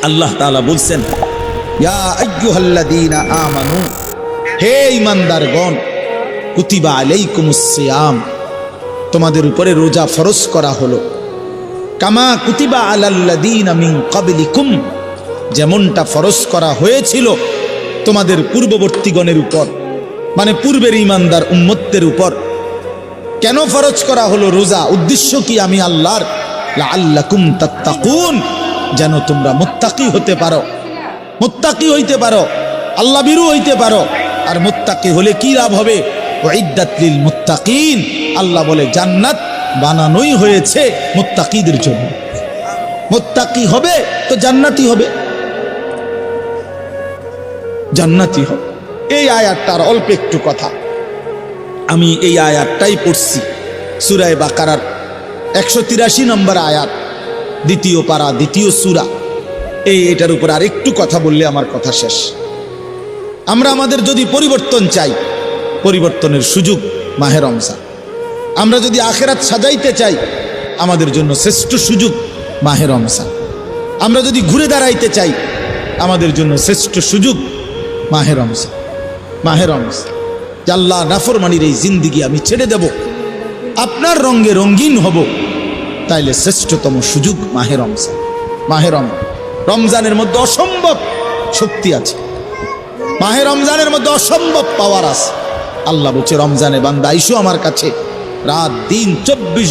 আল্লাহ তাআলা বলছেন, ইয়া আইয়ুহাল্লাযীনা আমানু, হে ঈমানদারগণ, কুতিবা আলাইকুমুস সিয়াম, তোমাদের উপরে রোজা ফরজ করা হলো, কামা কুতিবা আলাল্লাযীনা মিন ক্বাবলিকুম, যেমনটা ফরজ করা হয়েছিল তোমাদের পূর্ববর্তীগণের উপর, মানে পূর্বের ঈমানদার উম্মতদের উপর। কেন ফরজ করা হলো রোজা? উদ্দেশ্য কি? আমি আল্লাহর, লাআল্লাকুম তাত্তাকুন, যেন তোমরা মুত্তাকি হতে পারো, মুত্তাকি হইতে পারো, আল্লাহ ভীরু হইতে পারো। আর মুত্তাকি হলে কি লাভ হবে? উইদ্দাত লিল মুত্তাকিন, আল্লাহ বলে জান্নাত বানানোই হয়েছে মুত্তাকিদের জন্য। মুত্তাকি হবে তো জান্নাতি হবে, জান্নাতি হবে। এই আয়াতটার অল্প একটু কথা, আমি এই আয়াতটাই পড়ছি সূরা বাকারার 183 নম্বর আয়াত, দ্বিতীয় পারা, দ্বিতীয় সূরা। এটার উপর আর একটু কথা বললে আমার কথা শেষ। আমরা আমাদের যদি পরিবর্তন চাই, পরিবর্তনের সুযোগ মাহে রমজান। আমরা যদি আখিরাত সাজাইতে চাই, আমাদের জন্য শ্রেষ্ঠ সুযোগ মাহে রমজান। আমরা যদি ঘুরে দাঁড়াইতে চাই, আমাদের জন্য শ্রেষ্ঠ সুযোগ মাহে রমজান। মাহে রমজান, আল্লাহ নাফরমানির এই জিন্দিগি আমি ছেড়ে দেব, আপনার রঙে রঙিন হব, তাইলে শ্রেষ্ঠতম সুযোগ মাহে রমজান। মাহে রমজানের মধ্যে অসম্ভব শক্তি আছে, মাহে রমজানের মধ্যে অসম্ভব পাওয়ার আছে। আল্লাহ বলছে, রমজানে বান্দা আইসো আমার কাছে, রাত দিন 24